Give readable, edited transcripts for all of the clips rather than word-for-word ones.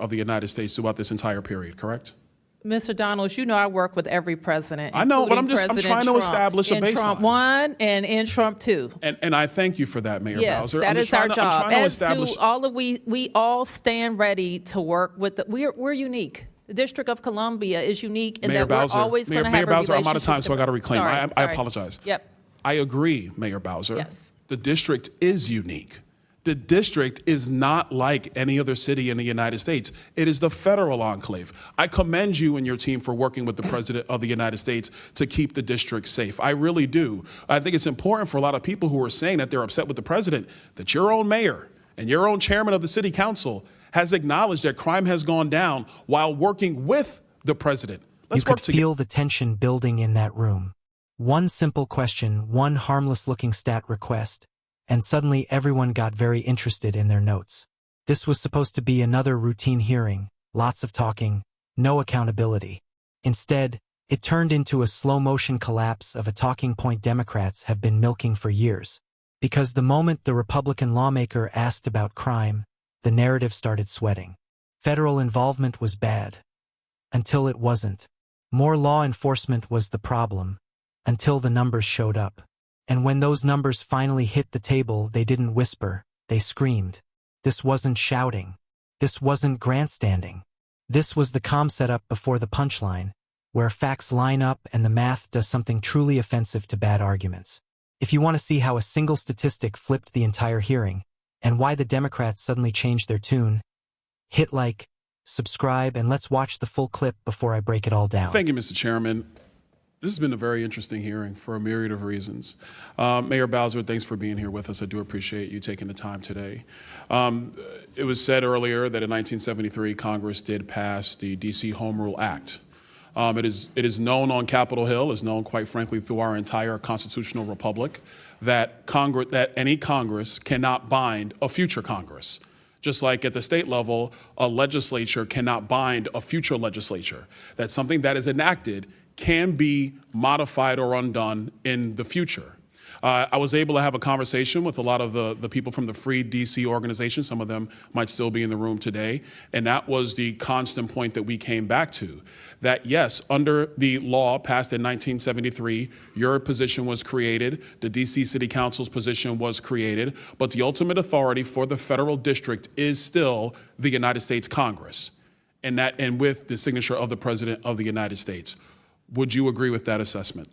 of the United States throughout this entire period, correct? Mr. Donalds, you know I work with every president. I know, but I'm President trying to Trump, establish a in baseline. Trump 1 and in Trump 2. And I thank you for that, Mayor Yes, Bowser. that is our job. I'm trying to As establish. do all of we all stand ready to work with. We're unique. The District of Columbia is unique in Mayor that Bowser, we're always going to have Mayor a Bowser, I'm out of relationship time, so I got to reclaim. Sorry, I apologize. Yep. I agree, Mayor Bowser. Yes. The district is unique. The district is not like any other city in the United States. It is the federal enclave. I commend you and your team for working with the President of the United States to keep the district safe. I really do. I think it's important for a lot of people who are saying that they're upset with the president, that your own mayor and your own chairman of the city council has acknowledged that crime has gone down while working with the president. Let's You work could together. feel the tension building in that room. One simple question, one harmless-looking stat request, and suddenly everyone got very interested in their notes. This was supposed to be another routine hearing, lots of talking, no accountability. Instead, it turned into a slow-motion collapse of a talking point Democrats have been milking for years. Because the moment the Republican lawmaker asked about crime, the narrative started sweating. Federal involvement was bad. Until it wasn't. More law enforcement was the problem. Until the numbers showed up. And when those numbers finally hit the table, they didn't whisper, they screamed. This wasn't shouting. This wasn't grandstanding. This was the calm setup before the punchline, where facts line up and the math does something truly offensive to bad arguments. If you want to see how a single statistic flipped the entire hearing, and why the Democrats suddenly changed their tune, hit like, subscribe, and let's watch the full clip before I break it all down. Thank you, Mr. Chairman. This has been a very interesting hearing for a myriad of reasons. Mayor Bowser, thanks for being here with us. I do appreciate you taking the time today. It was said earlier that in 1973, Congress did pass the D.C. Home Rule Act. It is known on Capitol Hill, is known, quite frankly, through our entire constitutional republic, that any Congress cannot bind a future Congress. Just like at the state level, a legislature cannot bind a future legislature. That something that is enacted can be modified or undone in the future. I was able to have a conversation with a lot of the people from the Free DC organization. Some of them might still be in the room today. And that was the constant point that we came back to. That yes, under the law passed in 1973, your position was created, the DC City Council's position was created, but the ultimate authority for the federal district is still the United States Congress, and with the signature of the President of the United States. Would you agree with that assessment?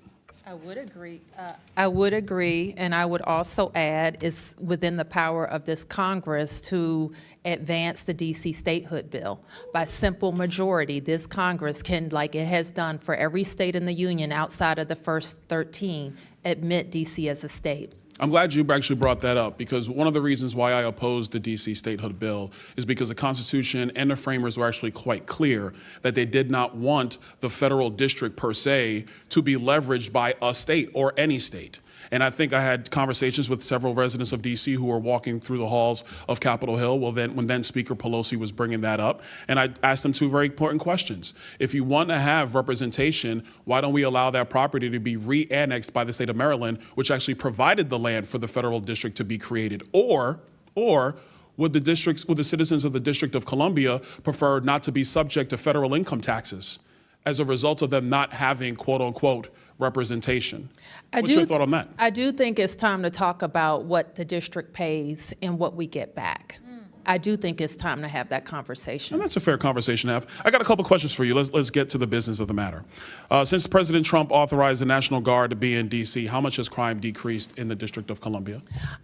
I would agree. And I would also add it's within the power of this Congress to advance the D.C. statehood bill. By simple majority, this Congress can, like it has done for every state in the union outside of the first 13, admit D.C. as a state. I'm glad you actually brought that up, because one of the reasons why I opposed the D.C. statehood bill is because the Constitution and the framers were actually quite clear that they did not want the federal district per se to be leveraged by a state or any state. And I think I had conversations with several residents of D.C. who were walking through the halls of Capitol Hill when then Speaker Pelosi was bringing that up. And I asked them two very important questions. If you want to have representation, why don't we allow that property to be re-annexed by the state of Maryland, which actually provided the land for the federal district to be created? Or would the citizens of the District of Columbia prefer not to be subject to federal income taxes as a result of them not having, quote unquote, representation? What's your thought on that? I do think it's time to talk about what the district pays and what we get back. I do think it's time to have that conversation. And that's a fair conversation to have. I got a couple questions for you. Let's get to the business of the matter. Since President Trump authorized the National Guard to be in D.C., how much has crime decreased in the District of Columbia?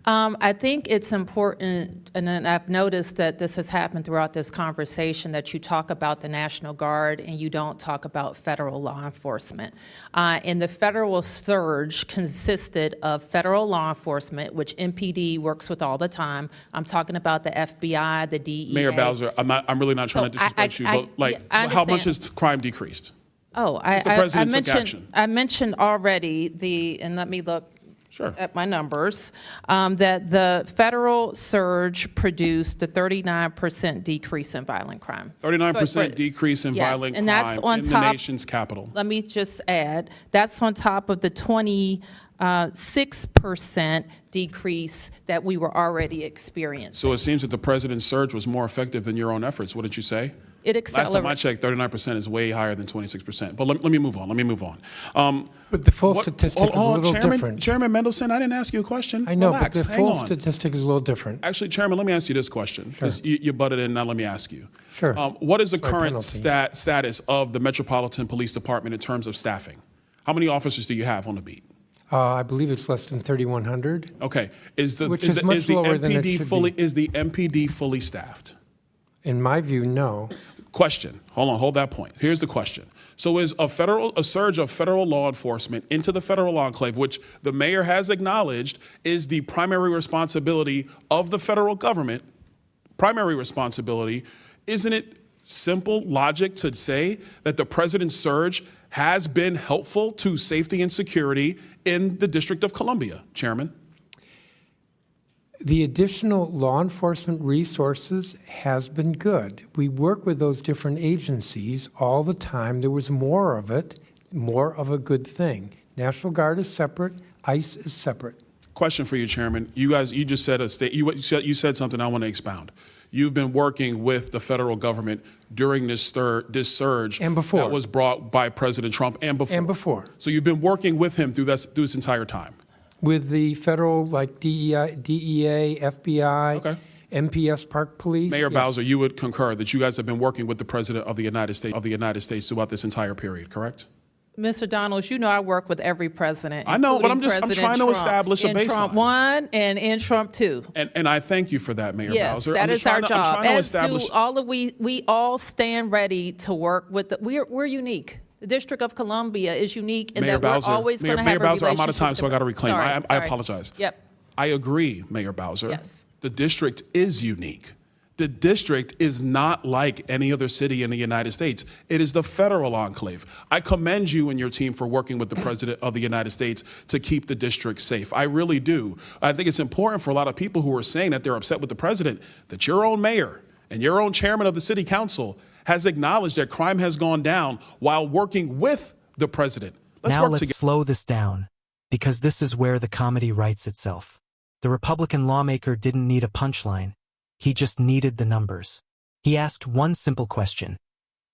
I think it's important, and I've noticed that this has happened throughout this conversation, that you talk about the National Guard and you don't talk about federal law enforcement. And the federal surge consisted of federal law enforcement, which MPD works with all the time. I'm talking about the FBI, the DEA. Mayor Bowser, I'm really not trying to disrespect you, but how much has crime decreased? Oh, Since the president took action. I mentioned already and let me look. Sure. at my numbers, that the federal surge produced a 39% decrease in violent crime. 39% decrease in Yes, violent and that's crime on in the top- nation's capital. Let me just add, that's on top of the 26% decrease that we were already experiencing. So it seems that the president's surge was more effective than your own efforts. Wouldn't you say? It Last time I accelerated. checked, 39% is way higher than 26%. But let me move on. But the full statistic is a little different. Chairman Mendelson, I didn't ask you a question. I know, Relax, but the hang full on. statistic is a little different. Actually, Chairman, let me ask you this question. Because you butted in, now let me ask you. Sure. What is the It's my current penalty. status of the Metropolitan Police Department in terms of staffing? How many officers do you have on the beat? I believe it's less than 3,100. Okay. Which is much lower than it should be. Is the MPD fully staffed? In my view, no. Question. Hold that point. Here's the question. So is a surge of federal law enforcement into the federal enclave, which the mayor has acknowledged is the primary responsibility of the federal government, isn't it simple logic to say that the president's surge has been helpful to safety and security in the District of Columbia, Chairman? The additional law enforcement resources has been good. We work with those different agencies all the time. There was more of it, more of a good thing. National Guard is separate, ICE is separate. Question for you, Chairman. You just said you said something I want to expound. You've been working with the federal government during this surge And before. that was brought by President Trump and before. And before. So you've been working with him through this entire time. With the federal, like DEA, FBI, Okay. MPS Park Police. Mayor yes. Bowser, you would concur that you guys have been working with the President of the United States throughout this entire period, correct? Mr. Donalds, you know I work with every president. I know, but I'm including President trying to Trump, establish a in Trump baseline. 1 and in Trump 2. And I thank you for that, Mayor Yes, Bowser. that is our I'm job. trying to As establish. do all of we all stand ready to work with. We're unique. The District of Columbia is unique in Mayor that Bowser, we're always going to have Mayor a Bowser, I'm out of relationship time, so I got to reclaim. Sorry, I sorry. apologize. Yep. I agree, Mayor Bowser. Yes. The district is unique. The district is not like any other city in the United States. It is the federal enclave. I commend you and your team for working with the President of the United States to keep the district safe. I really do. I think it's important for a lot of people who are saying that they're upset with the president that your own mayor and your own chairman of the city council has acknowledged that crime has gone down while working with the president. Now work let's together. slow this down, because this is where the comedy writes itself. The Republican lawmaker didn't need a punchline. He just needed the numbers. He asked one simple question.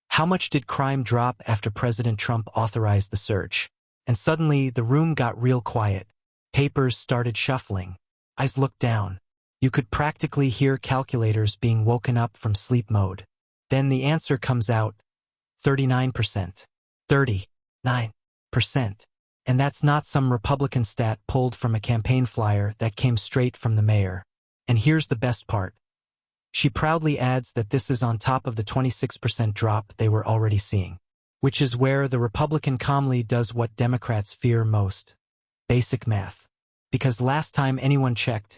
How much did crime drop after President Trump authorized the surge? And suddenly, the room got real quiet. Papers started shuffling. Eyes looked down. You could practically hear calculators being woken up from sleep mode. Then the answer comes out. 39%. 39%. And that's not some Republican stat pulled from a campaign flyer that came straight from the mayor. And here's the best part. She proudly adds that this is on top of the 26% drop they were already seeing, which is where the Republican calmly does what Democrats fear most. Basic math. Because last time anyone checked,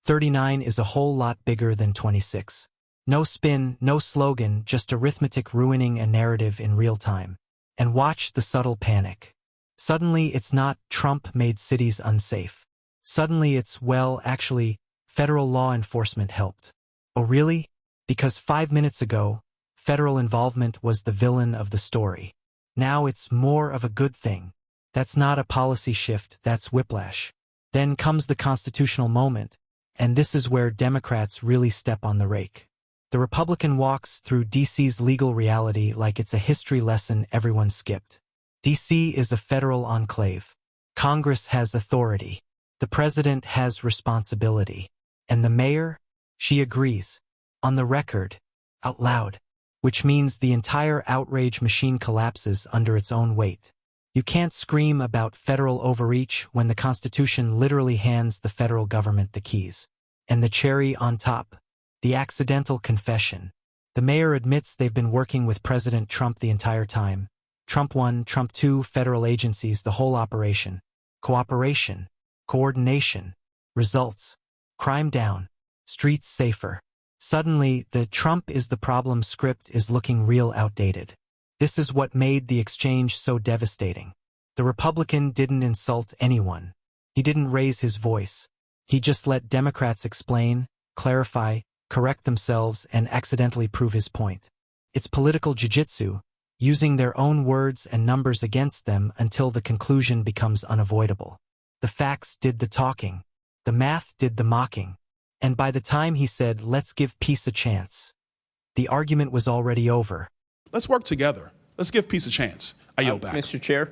39 is a whole lot bigger than 26. No spin, no slogan, just arithmetic ruining a narrative in real time. And watch the subtle panic. Suddenly it's not Trump made cities unsafe. Suddenly it's, well, actually, federal law enforcement helped. Oh really? Because 5 minutes ago, federal involvement was the villain of the story. Now it's more of a good thing. That's not a policy shift, that's whiplash. Then comes the constitutional moment, and this is where Democrats really step on the rake. The Republican walks through DC's legal reality like it's a history lesson everyone skipped. DC is a federal enclave. Congress has authority. The president has responsibility. And the mayor? She agrees. On the record. Out loud. Which means the entire outrage machine collapses under its own weight. You can't scream about federal overreach when the Constitution literally hands the federal government the keys. And the cherry on top. The accidental confession. The mayor admits they've been working with President Trump the entire time. Trump 1, Trump 2, federal agencies, the whole operation. Cooperation. Coordination. Results. Crime down. Streets safer. Suddenly, the Trump is the problem script is looking real outdated. This is what made the exchange so devastating. The Republican didn't insult anyone. He didn't raise his voice. He just let Democrats explain, clarify, correct themselves, and accidentally prove his point. It's political jiu-jitsu, using their own words and numbers against them until the conclusion becomes unavoidable. The facts did the talking. The math did the mocking. And by the time he said, "Let's give peace a chance," the argument was already over. Let's work together. Let's give peace a chance. I yield back. Mr. Chair.